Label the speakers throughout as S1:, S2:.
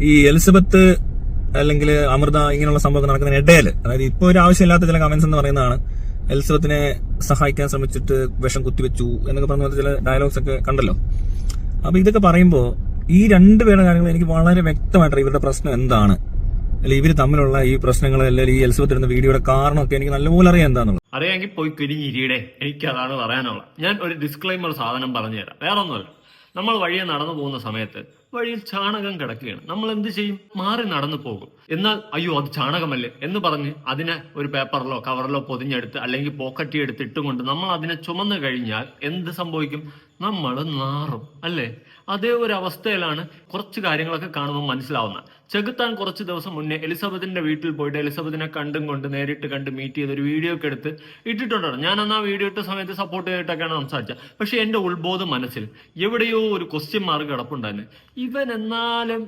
S1: ഈ എലിസബത്ത് അല്ലെങ്കിൽ അമൃത ഇങ്ങനെയുള്ള സംഭവം നടക്കുന്നതിനിടയിൽ, അതായത് ഇപ്പോൾ ഒരു ആവശ്യമില്ലാത്ത ചില കമന്റ്സ് എന്ന് പറയുന്നതാണ് എലിസബത്തിനെ സഹായിക്കാൻ ശ്രമിച്ചിട്ട് വിഷം കുത്തിവെച്ചു എന്നൊക്കെ പറഞ്ഞ ചില ഡയലോഗ്സ് ഒക്കെ കണ്ടല്ലോ. അപ്പൊ ഇതൊക്കെ പറയുമ്പോൾ ഈ രണ്ടുപേരുടെ കാര്യങ്ങൾ എനിക്ക് വളരെ വ്യക്തമായിട്ട് ഇവരുടെ പ്രശ്നം എന്താണ്, അല്ലെങ്കിൽ ഇവർ തമ്മിലുള്ള ഈ പ്രശ്നങ്ങൾ, അല്ലെങ്കിൽ ഈ എലിസബത്ത് ഇടുന്ന വീഡിയോയുടെ കാരണമൊക്കെ എനിക്ക് നല്ലപോലെ അറിയാം എന്താണെന്നുള്ളത്.
S2: അറിയാമെങ്കിൽ പോയി കുനിഞ്ഞിരിയുടെ, എനിക്ക് അതാണ് പറയാനുള്ളത്. ഞാൻ ഒരു ഡിസ്ക്ലൈമർ സാധനം പറഞ്ഞുതരാം. വേറെ ഒന്നുമല്ല, നമ്മൾ വഴിയെ നടന്നു പോകുന്ന സമയത്ത് വഴിയിൽ ചാണകം കിടക്കുകയാണ്. നമ്മൾ എന്ത് ചെയ്യും? മാറി നടന്നു പോകും. എന്നാൽ അയ്യോ അത് ചാണകമല്ലേ എന്ന് പറഞ്ഞ് അതിനെ ഒരു പേപ്പറിലോ കവറിലോ പൊതിഞ്ഞെടുത്ത് അല്ലെങ്കിൽ പോക്കറ്റി എടുത്ത് ഇട്ടുകൊണ്ട് നമ്മൾ അതിനെ ചുമന്നു കഴിഞ്ഞാൽ എന്ത് സംഭവിക്കും? നമ്മൾ നാറും, അല്ലേ? അതേ ഒരു അവസ്ഥയിലാണ് കുറച്ച് കാര്യങ്ങളൊക്കെ കാണുമ്പോൾ മനസ്സിലാവുന്നത്. ചെകുത്താൻ കുറച്ച് ദിവസം മുന്നേ എലിസബത്തിന്റെ വീട്ടിൽ പോയിട്ട് എലിസബത്തിനെ കണ്ടും കൊണ്ട് നേരിട്ട് കണ്ട് മീറ്റ് ചെയ്ത് ഒരു വീഡിയോ ഒക്കെ എടുത്ത് ഇട്ടിട്ടുണ്ടാണ്. ഞാൻ അന്ന് ആ വീഡിയോ ഇട്ട സമയത്ത് സപ്പോർട്ട് ചെയ്തിട്ടൊക്കെയാണ് സംസാരിച്ചത്. പക്ഷെ എന്റെ ഉത്ബോധ മനസ്സിൽ എവിടെയോ ഒരു ക്വസ്റ്റ്യൻ മാർക്ക് കിടപ്പുണ്ടായിരുന്നു. ഇവൻ എന്നാലും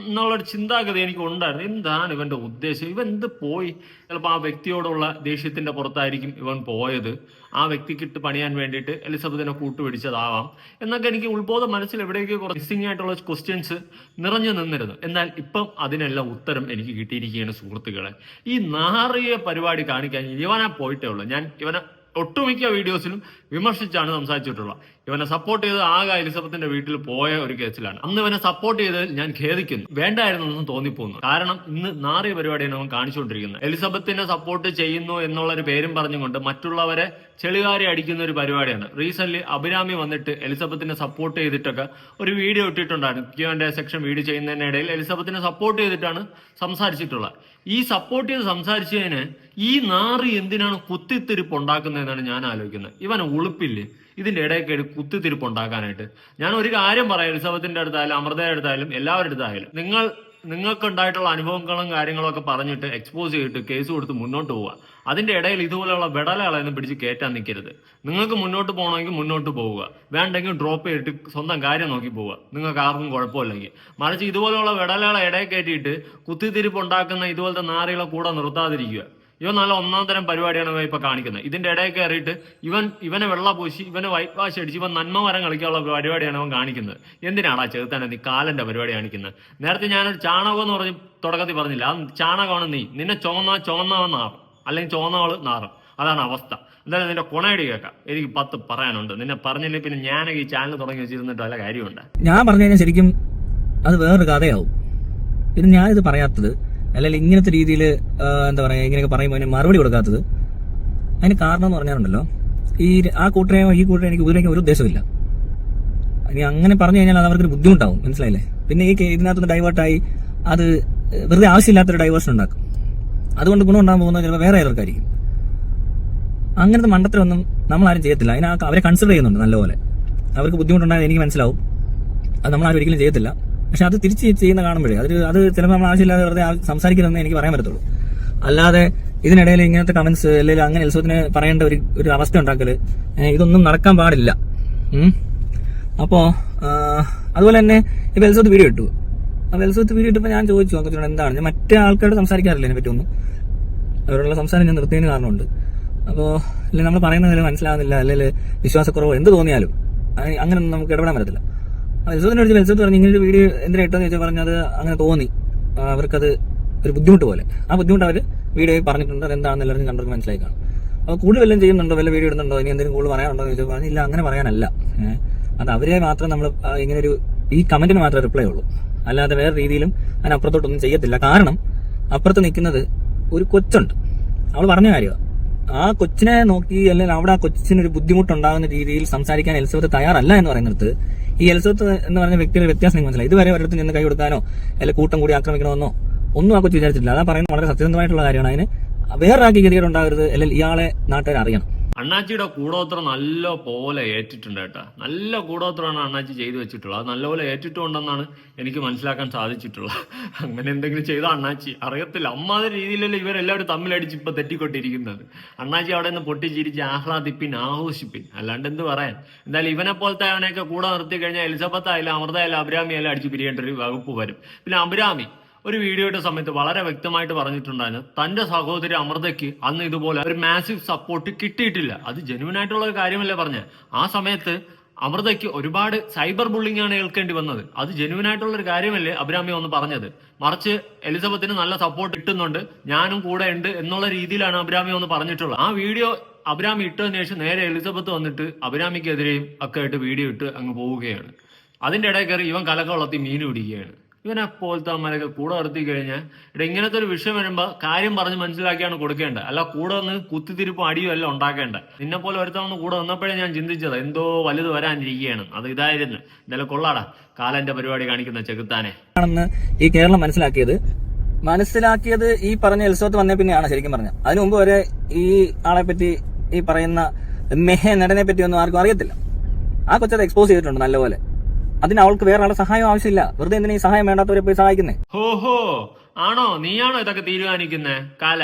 S2: എന്നുള്ളൊരു ചിന്താഗതി എനിക്ക് ഉണ്ടായിരുന്നു. എന്താണ് ഇവന്റെ ഉദ്ദേശം? ഇവൻ എന്ത് പോയി? ചിലപ്പോൾ ആ വ്യക്തിയോടുള്ള ദേഷ്യത്തിന്റെ പുറത്തായിരിക്കും ഇവൻ പോയത്. ആ വ്യക്തിക്കിട്ട് പണിയാൻ വേണ്ടിയിട്ട് എലിസബത്തിനെ കൂട്ടുപിടിച്ചതാവാം എന്നൊക്കെ എനിക്ക് ഉത്ബോധ മനസ്സിൽ എവിടെയൊക്കെ മിസ്സിംഗ് ആയിട്ടുള്ള ക്വസ്റ്റ്യൻസ് നിറഞ്ഞു നിന്നിരുന്നു. എന്നാൽ ഇപ്പം അതിനെല്ലാം ഉത്തരം എനിക്ക് കിട്ടിയിരിക്കുകയാണ് സുഹൃത്തുക്കളെ. ഈ നാറിയ പരിപാടി കാണിക്കാൻ ഇവനെ പോയിട്ടേ ഉള്ളൂ. ഞാൻ ഇവനെ ഒട്ടുമിക്ക വീഡിയോസിലും വിമർശിച്ചാണ് സംസാരിച്ചിട്ടുള്ളത്. ഇവനെ സപ്പോർട്ട് ചെയ്ത് ആകെ എലിസബത്തിന്റെ വീട്ടിൽ പോയ ഒരു കേസിലാണ്. അന്ന് ഇവനെ സപ്പോർട്ട് ചെയ്തതിൽ ഞാൻ ഖേദിക്കുന്നു. വേണ്ടായിരുന്നെന്ന് തോന്നിപ്പോകുന്നു. കാരണം ഇന്ന് നാറിയ പരിപാടിയാണ് അവൻ കാണിച്ചുകൊണ്ടിരിക്കുന്നത്. എലിസബത്തിനെ സപ്പോർട്ട് ചെയ്യുന്നു എന്നുള്ളൊരു പേരും പറഞ്ഞുകൊണ്ട് മറ്റുള്ളവരെ ചെളികാരി അടിക്കുന്ന ഒരു പരിപാടിയാണ്. റീസെന്റ് അഭിരാമി വന്നിട്ട് എലിസബത്തിനെ സപ്പോർട്ട് ചെയ്തിട്ടൊക്കെ ഒരു വീഡിയോ ഇട്ടിട്ടുണ്ടായിരുന്നു. Q&A സെക്ഷൻ വീഡിയോ ചെയ്യുന്നതിനിടയിൽ എലിസബത്തിനെ സപ്പോർട്ട് ചെയ്തിട്ടാണ് സംസാരിച്ചിട്ടുള്ളത്. ഈ സപ്പോർട്ട് ചെയ്ത് സംസാരിച്ചതിന് ഈ നാറി എന്തിനാണ് കുത്തിത്തിരിപ്പ് ഉണ്ടാക്കുന്നതെന്നാണ് ഞാൻ ആലോചിക്കുന്നത്. ഇവന് ഉളുപ്പില്ലേ ഇതിന്റെ ഇടയ്ക്ക് കുത്തിത്തിരിപ്പ് ഉണ്ടാക്കാനായിട്ട്? ഞാൻ ഒരു കാര്യം പറയാം, എലിസബത്തിന്റെ അടുത്തായാലും അമൃതയുടെ അടുത്തായാലും എല്ലാവരുടെ അടുത്തായാലും, നിങ്ങൾക്ക് ഉണ്ടായിട്ടുള്ള അനുഭവങ്ങളും കാര്യങ്ങളും ഒക്കെ പറഞ്ഞിട്ട് എക്സ്പോസ് ചെയ്തിട്ട് കേസ് കൊടുത്ത് മുന്നോട്ട് പോവുക. അതിന്റെ ഇടയിൽ ഇതുപോലെയുള്ള വെടലകളൊന്നും പിടിച്ച് കയറ്റാൻ നിൽക്കരുത്. നിങ്ങൾക്ക് മുന്നോട്ട് പോകണമെങ്കിൽ മുന്നോട്ട് പോവുക, വേണ്ടെങ്കിൽ ഡ്രോപ്പ് ചെയ്തിട്ട് സ്വന്തം കാര്യം നോക്കി പോവുക. നിങ്ങൾക്ക് ആർക്കും കുഴപ്പമില്ലെങ്കിൽ. മറിച്ച് ഇതുപോലെയുള്ള വെടലകളെ ഇടയിൽ കയറ്റിയിട്ട് കുത്തിത്തിരിപ്പ് ഉണ്ടാക്കുന്ന ഇതുപോലത്തെ നാറികളെ കൂടെ നിർത്താതിരിക്കുക. ഇവൻ നല്ല ഒന്നാം തരം പരിപാടിയാണ് ഇവ ഇപ്പൊ കാണിക്കുന്നത്. ഇതിന്റെ ഇടയിൽ കയറിയിട്ട് ഇവനെ വെള്ള പൂശി, ഇവനെ വൈറ്റ് വാഷ് അടിച്ച് ഇവൻ നന്മ മരം കളിക്കാനുള്ള പരിപാടിയാണ് അവൻ കാണിക്കുന്നത്. എന്തിനാണ് ആ ചെറുത്താനെ നീ കാലന്റെ പരിപാടി കാണിക്കുന്നത്? നേരത്തെ ഞാനൊരു ചാണകം എന്ന് പറഞ്ഞ് തുടക്കത്തിൽ പറഞ്ഞില്ല, ആ ചാണകമാണ് നിന്നെ ചുവന്നവൻ നാറും, അല്ലെങ്കിൽ ചുവന്നവള് നാറും. അതാണ് അവസ്ഥ. എന്തായാലും നിന്റെ കൊണയടി കേൾക്കാം. എനിക്ക് 10 പറയാനുണ്ട്. നിന്നെ പറഞ്ഞില്ലേ പിന്നെ ഞാനൊക്കെ ഈ ചാനൽ തുടങ്ങി വെച്ചിരുന്നിട്ട് വല്ല കാര്യമുണ്ട്?
S1: ഞാൻ പറഞ്ഞു കഴിഞ്ഞാൽ ശരിക്കും അത് വേറൊരു കഥയാവും. പിന്നെ ഞാനിത് പറയാത്തത്, അല്ലെങ്കിൽ ഇങ്ങനത്തെ രീതിയിൽ എന്താ പറയുക, ഇങ്ങനെയൊക്കെ പറയുമ്പോൾ അതിന് മറുപടി കൊടുക്കാത്തത്, അതിന് കാരണം എന്ന് പറഞ്ഞാലുണ്ടല്ലോ, ആ കൂട്ടരെയോ ഈ കൂട്ടരെ എനിക്ക് ഉപദ്രവിക്കാൻ ഒരു ഉദ്ദേശമില്ല. ഇനി അങ്ങനെ പറഞ്ഞു കഴിഞ്ഞാൽ അത് അവർക്കൊരു ബുദ്ധിമുട്ടാവും, മനസ്സിലായില്ലേ? പിന്നെ ഈ ഇതിനകത്തുനിന്ന് ഡൈവേർട്ടായി അത് വെറുതെ ആവശ്യമില്ലാത്തൊരു ഡൈവേർഷൻ ഉണ്ടാക്കും. അതുകൊണ്ട് ഗുണം ഉണ്ടാകാൻ പോകുന്നത് ചിലപ്പോൾ വേറെ ഏതൊക്കെയായിരിക്കും. അങ്ങനത്തെ മണ്ടത്തിലൊന്നും നമ്മളാരും ചെയ്യത്തില്ല. അവരെ കൺസിഡർ ചെയ്യുന്നുണ്ട് നല്ലപോലെ. അവർക്ക് ബുദ്ധിമുട്ടുണ്ടായത് എനിക്ക് മനസ്സിലാവും. അത് നമ്മളാരും ഒരിക്കലും ചെയ്യത്തില്ല. പക്ഷെ അത് തിരിച്ച് ചെയ്യുന്ന കാണുമ്പോഴേ അത് ചിലപ്പോൾ നമ്മൾ ആവശ്യമില്ലാതെ വെറുതെ സംസാരിക്കരുതെന്ന് എനിക്ക് പറയാൻ പറ്റത്തുള്ളൂ. അല്ലാതെ ഇതിനിടയിൽ ഇങ്ങനത്തെ കമന്റ്സ് അല്ലെങ്കിൽ അങ്ങനെ എലിസബത്തിനെ പറയേണ്ട ഒരു അവസ്ഥ ഉണ്ടാക്കല്, ഇതൊന്നും നടക്കാൻ പാടില്ല. അപ്പോ അതുപോലെ തന്നെ ഇപ്പൊ എലിസബത്ത് വീഡിയോ ഇട്ടു. അപ്പൊ എലിസബത്ത് വീഡിയോ ഇട്ടപ്പോൾ ഞാൻ ചോദിച്ചു എന്താണ്, ഞാൻ മറ്റേ ആൾക്കാരോട് സംസാരിക്കാറില്ല ഇതിനെ പറ്റിയൊന്നും. അവരോടുള്ള സംസാരം ഞാൻ നിർത്തിയതിന് കാരണമുണ്ട്. അപ്പോൾ അല്ലെങ്കിൽ നമ്മൾ പറയുന്നത് മനസ്സിലാകുന്നില്ല, അല്ലെങ്കിൽ വിശ്വാസക്കുറവോ എന്ത് തോന്നിയാലും അങ്ങനെ നമുക്ക് ഇടപെടാൻ പറ്റത്തില്ല. എലിസബത്തിനെ വിളിച്ച് എലിസബത്ത് പറഞ്ഞു ഇങ്ങനെ ഒരു വീഡിയോ എന്തിനാ ഇട്ടെന്ന് ചോദിച്ചാൽ പറഞ്ഞത് അങ്ങനെ തോന്നി, അവർക്കത് ഒരു ബുദ്ധിമുട്ട് പോലെ. ആ ബുദ്ധിമുട്ട് അവർ വീഡിയോയിൽ പറഞ്ഞിട്ടുണ്ട്. അതെന്താണെന്ന് എല്ലാവർക്കും കണ്ടവർക്ക് മനസ്സിലായി കാണും. അപ്പോൾ കൂടുതൽ വല്ലതും ചെയ്യുന്നുണ്ടോ, വല്ല വീഡിയോ ഇടുന്നുണ്ടോ, ഇനി എന്തെങ്കിലും കൂടുതൽ പറയാനുണ്ടോ എന്ന് ചോദിച്ചാൽ പറഞ്ഞില്ല, അങ്ങനെ പറയാനല്ല. അത് അവരെ മാത്രം നമ്മൾ ഇങ്ങനെ ഈ കമന്റിന് മാത്രമേ റിപ്ലൈ ഉള്ളൂ. അല്ലാതെ വേറെ രീതിയിലും അതിനപ്പുറത്തോട്ടൊന്നും ചെയ്യത്തില്ല. കാരണം അപ്പുറത്ത് നിൽക്കുന്നത് ഒരു കൊച്ചുണ്ട്. അവൾ പറഞ്ഞ കാര്യമാണ്. ആ കൊച്ചിനെ നോക്കി അല്ലെങ്കിൽ അവിടെ ആ കൊച്ചിനൊരു ബുദ്ധിമുട്ടുണ്ടാകുന്ന രീതിയിൽ സംസാരിക്കാൻ എലിസബത്ത് തയ്യാറല്ല എന്ന് പറയുന്നിടത്ത് ഈ എലിസബത്ത് എന്ന് പറഞ്ഞ വ്യക്തിയുടെ വ്യത്യാസം മനസ്സിലായി. ഇതുവരെ ഒരിടത്ത് നിന്ന് കൈ കൊടുക്കാനോ അല്ലെങ്കിൽ കൂട്ടം കൂടി ആക്രമിക്കണമെന്നോ ഒന്നും ആ കൊച്ചു വിചാരിച്ചിട്ടില്ല. അതാ പറയുന്നത് വളരെ സത്യസന്ധമായിട്ടുള്ള കാര്യമാണ്. അതിന് വേറൊരാൾക്ക് ഗതികേടുണ്ടാകരുത്, അല്ലെങ്കിൽ ഇയാളെ നാട്ടുകാർ അറിയണം.
S2: അണ്ണാച്ചിയുടെ കൂടോത്രം നല്ല പോലെ ഏറ്റിട്ടുണ്ട് കേട്ടോ. നല്ല കൂടോത്രമാണ് അണ്ണാച്ചി ചെയ്തു വെച്ചിട്ടുള്ളത്. അത് നല്ലപോലെ ഏറ്റിട്ടുണ്ടെന്നാണ് എനിക്ക് മനസ്സിലാക്കാൻ സാധിച്ചിട്ടുള്ളത്. അങ്ങനെ എന്തെങ്കിലും ചെയ്ത അണ്ണാച്ചി അറിയത്തില്ല. അമ്മാതിരി രീതിയിലല്ലേ ഇവരെല്ലാവരും തമ്മിലടിച്ച് ഇപ്പൊ തെറ്റിക്കൊണ്ടിരിക്കുന്നത്. അണ്ണാച്ചി അവിടെ നിന്ന് പൊട്ടിച്ചിരിച്ച് ആഹ്ലാദിപ്പിൻ ആഘോഷിപ്പിൻ, അല്ലാണ്ട് എന്ത് പറയാൻ. എന്തായാലും ഇവനെ പോലത്തെ അവനെയൊക്കെ കൂടെ നിർത്തി കഴിഞ്ഞാൽ എലിസബത്ത് ആയാലും അമൃത ആയാലും അഭിരാമി ആയാലും അടിച്ചു പിരിയേണ്ട ഒരു വകുപ്പ് വരും. പിന്നെ അഭിരാമി ഒരു വീഡിയോയുടെ സമയത്ത് വളരെ വ്യക്തമായിട്ട് പറഞ്ഞിട്ടുണ്ടായിരുന്നു, തന്റെ സഹോദരി അമൃതയ്ക്ക് അന്ന് ഇതുപോലെ ഒരു മാസീവ് സപ്പോർട്ട് കിട്ടിയിട്ടില്ല. അത് ജെന്യൂൻ ആയിട്ടുള്ള ഒരു കാര്യമല്ലേ പറഞ്ഞത്. ആ സമയത്ത് അമൃതയ്ക്ക് ഒരുപാട് സൈബർ ബുള്ളിംഗ് ആണ് ഏൽക്കേണ്ടി വന്നത്. അത് ജെന്യൂൻ ആയിട്ടുള്ള ഒരു കാര്യമല്ലേ അഭിരാമി ഒന്ന് പറഞ്ഞത്. മറിച്ച് എലിസബത്തിന് നല്ല സപ്പോർട്ട് കിട്ടുന്നുണ്ട്, ഞാനും കൂടെ ഉണ്ട് എന്നുള്ള രീതിയിലാണ് അഭിരാമി ഒന്ന് പറഞ്ഞിട്ടുള്ളത്. ആ വീഡിയോ അഭിരാമി ഇട്ടതിന് ശേഷം നേരെ എലിസബത്ത് വന്നിട്ട് അഭിരാമിക്കെതിരെയും ഒക്കെ ആയിട്ട് വീഡിയോ ഇട്ട് അങ്ങ് പോവുകയാണ്. അതിന്റെ ഇടയിൽ കയറി ഇവൻ കലക്കൊള്ളത്തി മീൻ പിടിക്കുകയാണ്. ഇവനെ പോലത്തെ അമ്മരൊക്കെ കൂടെ നിർത്തി കഴിഞ്ഞാൽ ഇവിടെ ഇങ്ങനത്തെ ഒരു വിഷയം വരുമ്പോൾ കാര്യം പറഞ്ഞ് മനസ്സിലാക്കിയാണ് കൊടുക്കേണ്ടത്, അല്ല കൂടെ ഒന്ന് കുത്തിത്തിരിപ്പും അടിയും എല്ലാം ഉണ്ടാക്കേണ്ടത്. നിന്നെ പോലെ ഒരുത്തവന്ന് കൂടെ വന്നപ്പോഴേ ഞാൻ ചിന്തിച്ചത് എന്തോ വലുത് വരാനിരിക്കുകയാണ്. അത് ഇതായിരുന്നു. എന്തായാലും കൊള്ളാടാ കാലന്റെ പരിപാടി കാണിക്കുന്ന ചെകുത്താനെ
S1: ആണെന്ന് ഈ കേരളം മനസ്സിലാക്കിയത് ഈ പറഞ്ഞ എലിസബത്ത് വന്നേ പിന്നെയാണ് ശരിക്കും പറഞ്ഞത്. അതിനു മുമ്പ് വരെ ഈ ആളെ പറ്റി, ഈ പറയുന്ന നടനെ പറ്റി ഒന്നും ആർക്കും അറിയത്തില്ല. ആ കൊച്ചത് എക്സ്പോസ് ചെയ്തിട്ടുണ്ട് നല്ലപോലെ. അതിന് അവൾക്ക് വേറെ ആളുടെ സഹായം ആവശ്യമില്ല. വെറുതെ എന്തിനാ ഈ സഹായം വേണ്ടാത്തവരെ പോയി സഹായിക്കുന്നേ?
S2: ഹോഹോ, ആണോ? നീയാണോ ഇതൊക്കെ തീരുമാനിക്കുന്നേ കാല?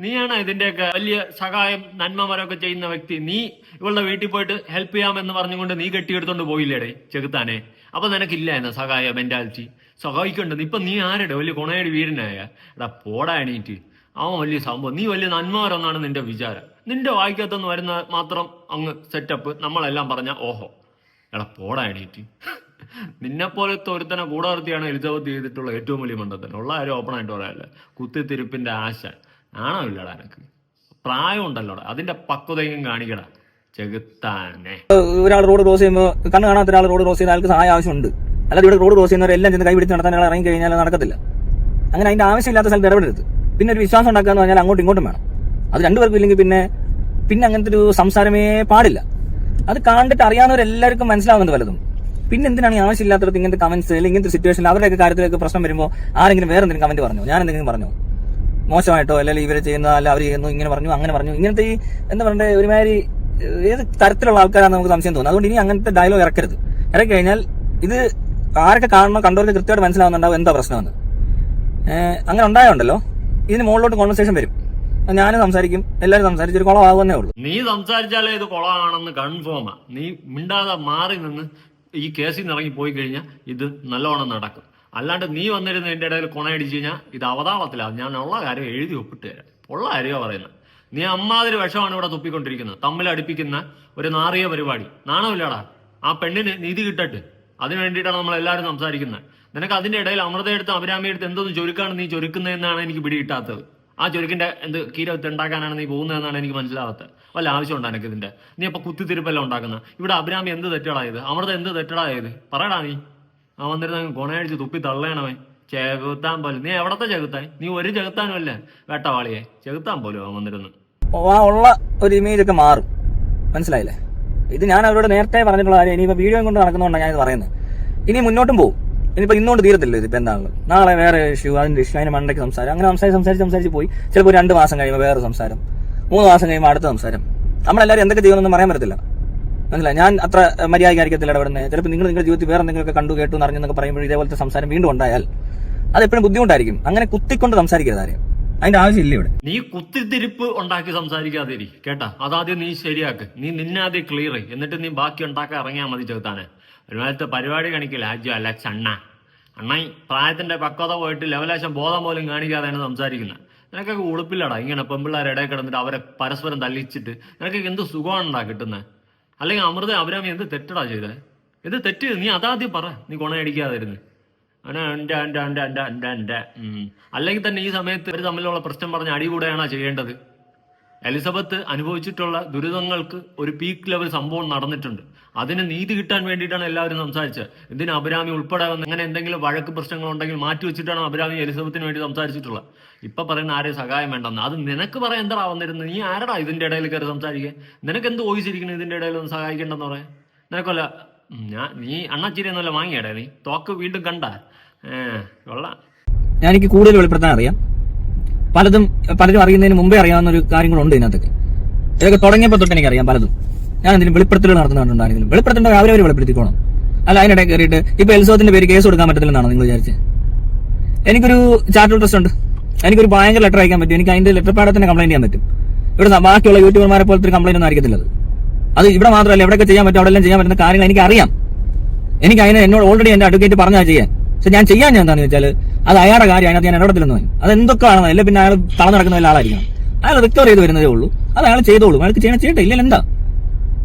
S2: നീയാണോ ഇതിന്റെയൊക്കെ വലിയ സഹായം നന്മമരൊക്കെ ചെയ്യുന്ന വ്യക്തി? നീ ഇവളുടെ വീട്ടിൽ പോയിട്ട് ഹെൽപ്പ് ചെയ്യാമെന്ന് പറഞ്ഞുകൊണ്ട് നീ കെട്ടിയെടുത്തോണ്ട് പോയില്ലേടേ ചെകുത്താനെ? അപ്പൊ നിനക്കില്ല എന്ന സഹായ മെന്റാലിറ്റി? സഹായിക്കണ്ടെന്ന് ഇപ്പൊ നീ ആരുടെ വലിയ കൊണയടി വീരനായ? എടാ പോടാ എണീറ്റ്. അവൻ വലിയ സംഭവം, നീ വലിയ നന്മവരെന്നാണ് നിന്റെ വിചാരം. നിന്റെ വായിക്കകത്തൊന്ന് വരുന്ന മാത്രം അങ്ങ് സെറ്റപ്പ് നമ്മളെല്ലാം പറഞ്ഞ ഓഹോ. എടാ പോടാ എണീറ്റ്. നിന്നെപ്പോലത്തെ ഒരുത്തനെ കൂടെ നിർത്തിയാണ് എലിസബത്ത് ചെയ്തിട്ടുള്ള ഏറ്റവും വലിയ മണ്ടത്തരം. ഉള്ള കാര്യം ഓപ്പൺ ആയിട്ട് പറയാല്ലേ, കുത്തിത്തിരിപ്പിന്റെ ആശ ആണോ ഇല്ലടാ എനക്ക്? പ്രായം ഉണ്ടല്ലോടാ, അതിന്റെ പക്വതയും കാണിക്കടാ ചെകുത്താനെ.
S1: ഒരാൾ റോഡ് ക്രോസ് ചെയ്യുമ്പോൾ കണ്ണ് കാണാത്ത ഒരാൾ റോഡ് ക്രോസ് ചെയ്യുന്ന ആൾക്ക് സഹായം ആവശ്യമുണ്ട്. അല്ലാതെ ഇവിടെ റോഡ് ക്രോസ് ചെയ്യുന്നവരെല്ലാം ചെന്ന് കൈപിടിച്ച് നടത്താൻ ഇറങ്ങി കഴിഞ്ഞാൽ നടക്കത്തില്ല. അങ്ങനെ അതിന്റെ ആവശ്യമില്ലാത്ത സ്ഥലത്ത് ഇടപെടരുത്. പിന്നെ ഒരു വിശ്വാസം ഉണ്ടാക്കുക എന്ന് പറഞ്ഞാൽ അങ്ങോട്ടും ഇങ്ങോട്ടും വേണം. അത് രണ്ടുപേർക്കും ഇല്ലെങ്കിൽ പിന്നെ അങ്ങനത്തെ ഒരു സംസാരമേ പാടില്ല. അത് കണ്ടിട്ട് അറിയാവുന്നവരെല്ലാവർക്കും മനസ്സിലാവുന്നത് പലതും. പിന്നെ എന്തിനാണ് ഈ ആവശ്യമില്ലാത്തടത്ത് ഇങ്ങനത്തെ കമന്റ്സ് അല്ലെങ്കിൽ ഇങ്ങനത്തെ സിറ്റുവേഷനിൽ അവരുടെയൊക്കെ കാര്യത്തിലേക്ക് പ്രശ്നം വരുമ്പോൾ ആരെങ്കിലും വേറെ എന്തെങ്കിലും കമന്റ് പറഞ്ഞോ, ഞാൻ എന്തെങ്കിലും പറഞ്ഞോ മോശമായിട്ടോ, അല്ലെങ്കിൽ ഇവര് ചെയ്യുന്ന അല്ല അവർ ചെയ്യുന്നു ഇങ്ങനെ പറഞ്ഞു അങ്ങനെ പറഞ്ഞു, ഇങ്ങനത്തെ ഈ എന്താ പറയണ്ടേ ഒരുമാതിരി ഏത് തരത്തിലുള്ള ആൾക്കാരാണ് നമുക്ക് സംശയം തോന്നുന്നത്. അതുകൊണ്ട് ഇനി അങ്ങനത്തെ ഡയലോഗ് ഇറക്കരുത്. ഇറക്കി കഴിഞ്ഞാൽ ഇത് ആരൊക്കെ കാണണോ കണ്ടവർക്ക് കൃത്യമായിട്ട് മനസ്സിലാവുന്നുണ്ടാവും എന്താ പ്രശ്നമെന്ന്. അങ്ങനെ ഉണ്ടായോണ്ടല്ലോ ഇതിന് മുകളിലോട്ട് കോൺവെർസേഷൻ വരും. ഞാനും സംസാരിക്കും, എല്ലാവരും സംസാരിച്ചൊരു കുളമാകുന്നേ ഉള്ളൂ.
S2: നീ സംസാരിച്ചാലേ ഇത് കുളമാണെന്ന് കൺഫേമാ. നീ മിണ്ടാതെ മാറി നിന്ന് ഈ കേസിൽ നിന്ന് ഇറങ്ങി പോയി കഴിഞ്ഞാൽ ഇത് നല്ലോണം നടക്കും. അല്ലാണ്ട് നീ വന്നിരുന്ന് എന്റെ ഇടയിൽ കൊണയടിച്ചു കഴിഞ്ഞാൽ ഇത് അവതാളത്തിലാണ്. ഞാൻ ഉള്ള കാര്യം എഴുതി ഒപ്പിട്ട് തരാം. ഉള്ള കാര്യമാണ് പറയുന്നത്. നീ അമ്മാതിരി വിഷമാണ് ഇവിടെ തുപ്പിക്കൊണ്ടിരിക്കുന്നത്. തമ്മിൽ അടുപ്പിക്കുന്ന ഒരു നാറിയ പരിപാടി. നാണമില്ലടാ. ആ പെണ്ണിന് നീതി കിട്ടട്ടെ, അതിന് വേണ്ടിയിട്ടാണ് നമ്മൾ എല്ലാവരും സംസാരിക്കുന്നത്. നിനക്ക് അതിന്റെ ഇടയിൽ അമൃതയെടുത്ത് അഭിരാമിയെടുത്ത് എന്തോന്ന് ചൊരുക്കാണ് നീ ചൊരുക്കുന്നതെന്നാണ് എനിക്ക് പിടികിട്ടാത്തത്. ആ ചൊരുക്കിന്റെ എന്ത് കീരത്ത് ഉണ്ടാക്കാനാണ് നീ പോകുന്നതെന്നാണ് എനിക്ക് മനസ്സിലാവാത്തത്. വല്ല ആവശ്യമുണ്ടോ എനിക്ക് ഇതിന്റെ? നീ അപ്പൊ കുത്തിത്തിരിപ്പെല്ലാം ഉണ്ടാക്കുന്ന. ഇവിടെ അഭിരാമി എന്ത് തെറ്റടായത്? അമൃത എന്ത് തെറ്റടായത്? പറയടാ നീ. ആ വന്നിരുന്ന ഗുണയടിച്ച് തുപ്പി തള്ളയണവൻ ചെകുത്താൻ പോലും. നീ എവിടത്തെ ചെകുത്താൻ? നീ ഒരു ചെകുത്താനും അല്ലേ വേട്ടവാളിയെ? ചെകുത്താൻ പോലും അവൻ വന്നിരുന്നു.
S1: ആ ഉള്ള ഒരു ഇമേജ് ഒക്കെ മാറും. മനസ്സിലായില്ലേ? ഇത് ഞാൻ അവരോട് നേരത്തെ പറഞ്ഞിട്ടുള്ള കാര്യം. ഇനിയിപ്പോ വീഡിയോ കൊണ്ട് നടക്കുന്നതുകൊണ്ടാണ് ഞാനിത് പറയുന്നത്. ഇനി മുന്നോട്ടും പോകും. ഇനിയിപ്പോ ഇന്നുകൊണ്ട് തീരത്തില്ല ഇതിപ്പോ എന്താണ്. നാളെ വേറെ ഇഷ്യൂ, അതിന്റെ ഇഷ്യൂ, അതിന് മണ്ടയ്ക്ക് സംസാരം, അങ്ങനെ സംസാരിച്ച് പോയി. ചിലപ്പോൾ 2 മാസം കഴിയുമ്പോൾ വേറെ സംസാരം, 3 മാസം കഴിയുമ്പോൾ അടുത്ത സംസാരം. നമ്മളെല്ലാവരും എന്തൊക്കെ ചെയ്യുമെന്നൊന്നും പറയാൻ പറ്റത്തില്ല. മനസ്സിലായി? ഞാൻ അത്ര മര്യാദയ്ക്കായിരിക്കത്തില്ല ഇടപെടുന്നത്. ചിലപ്പോൾ നിങ്ങളുടെ ജീവിതത്തിൽ വേറെ എന്തെങ്കിലുമൊക്കെ കണ്ടു കേട്ടു എന്നറിഞ്ഞെന്നൊക്കെ പറയുമ്പോൾ ഇതേപോലത്തെ സംസാരം വീണ്ടും ഉണ്ടായാൽ അത് എപ്പോഴും ബുദ്ധിമുട്ടായിരിക്കും. അങ്ങനെ കുത്തിക്കൊണ്ട് സംസാരിക്കരുത് ആരെയും. അതിന്റെ ആവശ്യമില്ല ഇവിടെ.
S2: നീ കുത്തിത്തിരിപ്പ് ഉണ്ടാക്കി സംസാരിക്കാതെ കേട്ടാ. അതാദ്യം നീ ശരിയാക്ക്. നീ നിന്നാദ്യം ക്ലിയർ ചെയ്യ്. എന്നിട്ട് നീ ബാക്കി ഉണ്ടാക്കാൻ ഇറങ്ങിയാൽ മതി ചെറുത്താനെ. ഒരുമാതിരത്തെ പരിപാടി കാണിക്കില്ല. അജു അല്ല ചണ്ണ അണ്ണായി പ്രായത്തിന്റെ പക്വത പോയിട്ട് ലെവലേശം ബോധം പോലും കാണിക്കാതെയാണ് സംസാരിക്കുന്നത്. നിനക്കൊക്കെ ഉളുപ്പില്ലടാ ഇങ്ങനെ പെമ്പിള്ളേരുടെ ഇടയിൽ കിടന്നിട്ട് അവരെ പരസ്പരം തല്ലിച്ചിട്ട്. നിനക്കൊക്കെ എന്ത് സുഖമാണുണ്ടാ കിട്ടുന്നത്? അല്ലെങ്കിൽ അമൃത അഭിരാമി എന്ത് തെറ്റടാ ചെയ്തേ? എന്ത് തെറ്റ്? നീ അതാദ്യം പറ. നീ കൊണയടിക്കാതിരുന്ന് അല്ലെങ്കിൽ തന്നെ ഈ സമയത്ത് ഇവർ തമ്മിലുള്ള പ്രശ്നം പറഞ്ഞ് അടികൂടെയാണോ ചെയ്യേണ്ടത്? എലിസബത്ത് അനുഭവിച്ചിട്ടുള്ള ദുരിതങ്ങൾക്ക് ഒരു പീക്ക് ലെവൽ സംഭവം നടന്നിട്ടുണ്ട്. അതിന് നീതി കിട്ടാൻ വേണ്ടിയിട്ടാണ് എല്ലാവരും സംസാരിച്ചത്. എന്തിനാ അഭിരാമി ഉൾപ്പെടെ വന്ന് അങ്ങനെ എന്തെങ്കിലും വഴക്ക് പ്രശ്നങ്ങൾ ഉണ്ടെങ്കിൽ മാറ്റി വെച്ചിട്ടാണ് അഭിരാമി എലിസബത്തിന് വേണ്ടി സംസാരിച്ചിട്ടുള്ളത്. ഇപ്പൊ പറയുന്ന ആരെയും സഹായം വേണ്ടെന്ന്. അത് നിനക്ക് പറയാൻ എന്താ വന്നിരുന്നത്? നീ ആരടാ ഇതിന്റെ ഇടയിൽ കയറി സംസാരിക്കാൻ? നിനക്ക് എന്ത് വോയിച്ചിരിക്കണം ഇതിന്റെ ഇടയിൽ ഒന്ന് സഹായിക്കേണ്ടെന്ന് പറയാൻ? നിനക്കല്ല നീ അണ്ണാച്ചിരി എന്നല്ല വാങ്ങിയടേ. നീ തോക്ക് വീണ്ടും കണ്ട കൊള്ളാം.
S1: എനിക്ക് കൂടുതൽ വെളിപ്പെടുത്താൻ അറിയാം. പലരും അറിയുന്നതിന് മുമ്പേ അറിയാവുന്ന ഒരു കാര്യങ്ങളുണ്ട് ഇതിനകത്തൊക്കെ. ഇതൊക്കെ തുടങ്ങിയപ്പോൾ തൊട്ട് എനിക്കറിയാം പലതും. ഞാൻ എന്തെങ്കിലും വെളിപ്പെടുത്തലുകൾ നടത്തുന്നുണ്ടാണെങ്കിലും വെളിപ്പെടുത്തേണ്ട അവരവർ വെളിപ്പെടുത്തിക്കോണം. അല്ല അതിനിടെ കയറിയിട്ട് ഇപ്പൊ എലിസബത്തിന്റെ പേര് കേസ് കൊടുക്കാൻ പറ്റത്തില്ലെന്നാണോ നിങ്ങൾ വിചാരിച്ചത്? എനിക്കൊരു ചാർട്ടർ ട്രസ്റ്റ് ഉണ്ട്. എനിക്കൊരു ഭയങ്കര ലെറ്റർ അയക്കാൻ പറ്റും. എനിക്ക് അതിന്റെ ലെറ്റർ പാടെ തന്നെ കംപ്ലൈന്റ് ചെയ്യാൻ പറ്റും. ഇവിടെ ബാക്കിയുള്ള യൂട്യൂബർമാരെ പോലത്തെ ഒരു കംപ്ലൈന്റ് ഒന്നും ആയിരിക്കത്തില്ല. അത് ഇവിടെ മാത്രമല്ല, എവിടെയൊക്കെ ചെയ്യാൻ പറ്റും അവിടെ എല്ലാം ചെയ്യാൻ പറ്റുന്ന കാര്യങ്ങൾ എനിക്കറിയാം. എനിക്ക് അതിന് എന്നോട് ഓൾറെഡി എന്റെ അഡ്വക്കേറ്റ് പറഞ്ഞാൽ ചെയ്യാൻ. പക്ഷെ ഞാൻ ചെയ്യാൻ എന്താണെന്ന് വെച്ചാൽ അത് അയാളുടെ കാര്യം. അതിനകത്ത് ഞാൻ ഇടപെടത്തില്ലെന്ന് പറയും. അത് എന്തൊക്കെ ആണെന്ന് അല്ലെ പിന്നെ അയാൾ തളർന്നു നടക്കുന്ന ആളായിരിക്കണം. അയാൾ റിക്കവർ ചെയ്ത് വരുന്നതേ ഉള്ളൂ. അത് അയാൾ ചെയ്തോളൂ. അയാൾക്ക് ചെയ്യട്ടെ. ഇല്ലെങ്കിൽ എന്താ?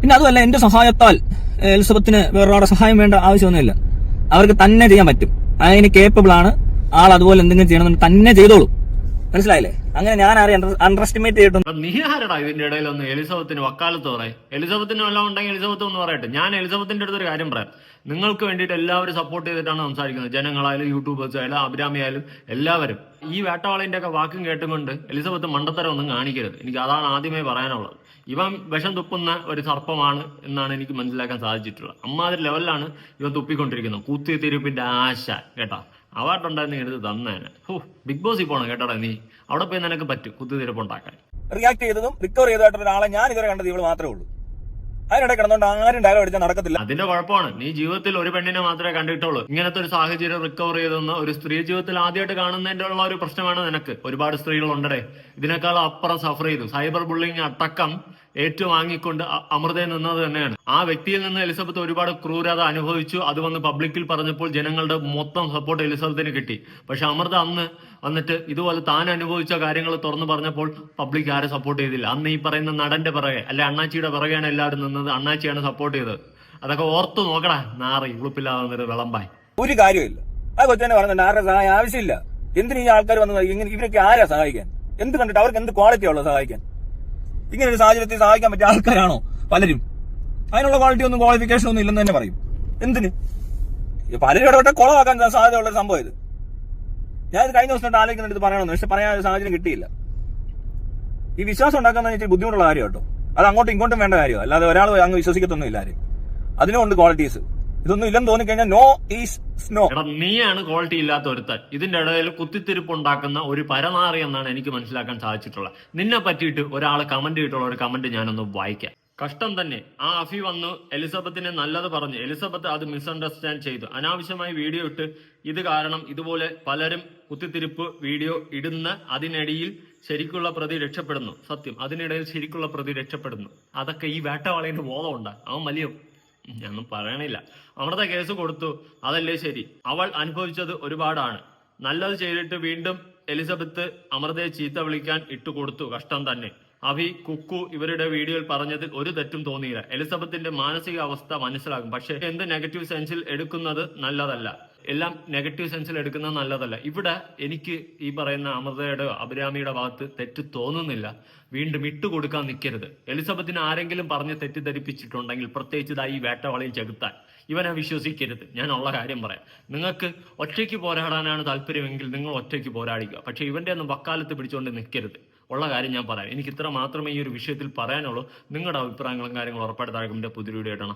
S1: പിന്നെ അതുമല്ല, എന്റെ സഹായത്താൽ എലിസബത്തിന് വേറൊരാളുടെ സഹായം വേണ്ട ആവശ്യമൊന്നുമില്ല. അവർക്ക് തന്നെ ചെയ്യാൻ പറ്റും. അതിന് കേപ്പബിൾ ആണ് ആൾ. അതുപോലെ എന്തെങ്കിലും ചെയ്യണമെന്ന് തന്നെ ചെയ്തോളൂ. മനസ്സിലായില്ലേ? അങ്ങനെ ഞാൻ ആരെയും അണ്ടർ എസ്റ്റിമേറ്റ് ചെയ്തിട്ടൊന്നും.
S2: നീ ആരടാ ഇതിന്റെ ഇടയിലൊന്ന് എലിസബത്തിന് വക്കാലത്ത് പറയാം? എലിസബത്തിന് വല്ലതും ഉണ്ടെങ്കിൽ എലിസബത്ത് ഒന്ന് പറയട്ടെ. ഞാൻ എലിസബത്തിന്റെ അടുത്തൊരു കാര്യം പറയാം. നിങ്ങൾക്ക് വേണ്ടിയിട്ട് എല്ലാവരും സപ്പോർട്ട് ചെയ്തിട്ടാണ് സംസാരിക്കുന്നത്. ജനങ്ങളായാലും യൂട്യൂബേഴ്സ് ആയാലും അഭിരാമി ആയാലും എല്ലാവരും. ഈ വേട്ടവാളിന്റെ ഒക്കെ വാക്കും കേട്ടുകൊണ്ട് എലിസബത്ത് മണ്ടത്തരം ഒന്നും കാണിക്കരുത്. എനിക്ക് അതാണ് ആദ്യമേ പറയാനുള്ളത്. ഇവൻ വിഷം തുപ്പുന്ന ഒരു സർപ്പമാണ് എന്നാണ് എനിക്ക് മനസ്സിലാക്കാൻ സാധിച്ചിട്ടുള്ളത്. അമ്മാതിരി ലെവലിലാണ് ഇവൻ തുപ്പിക്കൊണ്ടിരിക്കുന്നത്. കുത്തിത്തിരിപ്പിന്റെ ആശ കേട്ടാ. അവാർഡുണ്ടായിരുന്നു എടുത്ത് തന്നേനെ. ബിഗ് ബോസിൽ പോണം കേട്ടോടാ നീ. അവിടെ പോയി നിനക്ക് പറ്റും കുത്തിത്തിരിപ്പുണ്ടാക്കാൻ.
S1: റിയാക്ട് ചെയ്തതും റിക്കവർ ചെയ്തതായിട്ടുള്ള ഒരാളെ ഞാൻ ഇതുവരെ കണ്ടത് ഇവള് മാത്രമേ ഉള്ളൂ. അതിനിടെ കിടന്നുകൊണ്ട് ആരും ഡയലോഗ് അടിച്ചാൽ നടക്കത്തില്ല.
S2: അതിന്റെ കുഴപ്പമാണ്. നീ ജീവിതത്തിൽ ഒരു പെണ്ണിനെ മാത്രമേ കണ്ടിട്ടുള്ളൂ. ഇങ്ങനത്തെ ഒരു സാഹചര്യം റിക്കവർ ചെയ്തെന്ന് ഒരു സ്ത്രീ ജീവിതത്തിൽ ആദ്യമായിട്ട് കാണുന്നതിന്റെ ഉള്ള ഒരു പ്രശ്നമാണ് നിനക്ക്. ഒരുപാട് സ്ത്രീകളുണ്ടേ ഇതിനേക്കാൾ അപ്പുറം സഫർ ചെയ്തു. സൈബർ ബുള്ളിങ് അടക്കം ഏറ്റുവാങ്ങിക്കൊണ്ട് അമൃതയിൽ നിന്നത് തന്നെയാണ്. ആ വ്യക്തിയിൽ നിന്ന് എലിസബത്ത് ഒരുപാട് ക്രൂരത അനുഭവിച്ചു. അത് വന്ന് പബ്ലിക്കിൽ പറഞ്ഞപ്പോൾ ജനങ്ങളുടെ മൊത്തം സപ്പോർട്ട് എലിസബത്തിന് കിട്ടി. പക്ഷെ അമൃത അന്ന് വന്നിട്ട് ഇതുപോലെ താൻ അനുഭവിച്ച കാര്യങ്ങൾ തുറന്നു പറഞ്ഞപ്പോൾ പബ്ലിക് ആരെ സപ്പോർട്ട് ചെയ്തില്ല. അന്ന് ഈ പറയുന്ന നടന്റെ പിറകെ അല്ലെ അണ്ണാച്ചിയുടെ പിറകെയാണ് എല്ലാവരും നിന്നത്. അണ്ണാച്ചിയാണ് സപ്പോർട്ട് ചെയ്തത്. അതൊക്കെ ഓർത്തു നോക്കടാ. നാറി ഉളുപ്പില്ലാതെ വിളമ്പായി
S1: ഒരു കാര്യമില്ല. ആ കൊച്ചനെ പറഞ്ഞിട്ട് ആരുടെ സഹായം ആവശ്യമില്ല. എന്തിനു ഈ ആൾക്കാർ വന്ന് ഇങ്ങനെ ഇവരൊക്കെ ആരാ സഹായിക്കാൻ? എന്ത് കണ്ടിട്ട് അവർക്ക് എന്ത് ക്വാളിറ്റി ഉള്ളത് സഹായിക്കാൻ? ഇങ്ങനെ ഒരു സാഹചര്യത്തിൽ സഹായിക്കാൻ പറ്റിയ ആൾക്കാരാണോ പലരും? അതിനുള്ള ക്വാളിറ്റി ഒന്നും ക്വാളിഫിക്കേഷൻ ഒന്നും ഇല്ലെന്ന് തന്നെ പറയും. എന്തിന്? പലരും ഇടപെട്ട കുളമാക്കാൻ സാധ്യതയുള്ള സംഭവം ഇത്. ഞാനിത് കഴിഞ്ഞ ദിവസം ആലോചിക്കുന്നുണ്ട് ഇത് പറയണമെന്ന്. പക്ഷെ പറയാൻ ഒരു സാഹചര്യം കിട്ടിയില്ല. ഈ വിശ്വാസം ഉണ്ടാക്കാൻ വെച്ചാൽ ബുദ്ധിമുട്ടുള്ള കാര്യം കേട്ടോ. അത് അങ്ങോട്ടും ഇങ്ങോട്ടും വേണ്ട കാര്യമോ. അല്ലാതെ ഒരാൾ അങ്ങ് വിശ്വസിക്കത്തൊന്നും ഇല്ല ആരും. അതിനുണ്ട് ക്വാളിറ്റീസ്. ഇതൊന്നും ഇല്ലെന്ന് തോന്നിക്കഴിഞ്ഞാൽ നോ ഈസ് നോ.
S2: നീയാണ് ക്വാളിറ്റി ഇല്ലാത്ത ഒരുത്തൻ. ഇതിന്റെ ഇടയിൽ കുത്തിത്തിരിപ്പ് ഉണ്ടാക്കുന്ന ഒരു പരനാറി എന്നാണ് എനിക്ക് മനസ്സിലാക്കാൻ സാധിച്ചിട്ടുള്ളത്. നിന്നെ പറ്റിയിട്ട് ഒരാൾ കമന്റ് ചെയ്തിട്ടുള്ള ഒരു കമന്റ് ഞാനൊന്ന് വായിക്കാം. കഷ്ടം തന്നെ. ആ അഫി വന്നു എലിസബത്തിനെ നല്ലത് പറഞ്ഞു. എലിസബത്ത് അത് മിസ്അണ്ടർസ്റ്റാൻഡ് ചെയ്തു. അനാവശ്യമായി വീഡിയോ ഇട്ട് ഇത് കാരണം ഇതുപോലെ പലരും കുത്തിത്തിരിപ്പ് വീഡിയോ ഇടുന്ന അതിനിടയിൽ ശരിക്കുള്ള പ്രതി രക്ഷപ്പെടുന്നു. സത്യം, അതിനിടയിൽ ശരിക്കുള്ള പ്രതി രക്ഷപ്പെടുന്നു. അതൊക്കെ ഈ വേട്ടവാളിന്റെ ബോധമുണ്ട്. അവൻ വലിയ ഞാനൊന്നും പറയണില്ല. അമൃത കേസ് കൊടുത്തു, അതല്ലേ ശരി. അവൾ അനുഭവിച്ചത് ഒരുപാടാണ്. നല്ലത് ചെയ്തിട്ട് വീണ്ടും എലിസബത്ത് അമൃതയെ ചീത്ത വിളിക്കാൻ ഇട്ടുകൊടുത്തു. കഷ്ടം തന്നെ. അഭി, കുക്കു ഇവരുടെ വീഡിയോയിൽ പറഞ്ഞതിൽ ഒരു തെറ്റും തോന്നിയില്ല. എലിസബത്തിന്റെ മാനസിക അവസ്ഥ മനസ്സിലാകും. പക്ഷെ എന്ത് നെഗറ്റീവ് സെൻസിൽ എടുക്കുന്നത് നല്ലതല്ല. എല്ലാം നെഗറ്റീവ് സെൻസിൽ എടുക്കുന്നത് നല്ലതല്ല. ഇവിടെ എനിക്ക് ഈ പറയുന്ന അമൃതയുടെ അഭിരാമിയുടെ ഭാഗത്ത് തെറ്റ് തോന്നുന്നില്ല. വീണ്ടും ഇട്ടുകൊടുക്കാൻ നിൽക്കരുത്. എലിസബത്തിന് ആരെങ്കിലും പറഞ്ഞ് തെറ്റിദ്ധരിപ്പിച്ചിട്ടുണ്ടെങ്കിൽ പ്രത്യേകിച്ച് ഈ വേട്ടവാളിയും ചെകുത്താൻ ഇവനെ വിശ്വസിക്കരുത്. ഞാൻ ഉള്ള കാര്യം പറയാം. നിങ്ങൾക്ക് ഒറ്റയ്ക്ക് പോരാടാനാണ് താല്പര്യമെങ്കിൽ നിങ്ങൾ ഒറ്റയ്ക്ക് പോരാടിക്കുക. പക്ഷെ ഇവന്റെ ഒന്നും വക്കാലത്ത് പിടിച്ചുകൊണ്ട് നിൽക്കരുത്. ഉള്ള കാര്യം ഞാൻ പറയാം. എനിക്ക് ഇത്ര മാത്രമേ ഈ ഒരു വിഷയത്തിൽ പറയാനുള്ളൂ. നിങ്ങളുടെ അഭിപ്രായങ്ങളും കാര്യങ്ങളും ഉറപ്പായിട്ട് താഴെ പുതിയ വീഡിയോ ആയിട്ടാണ്.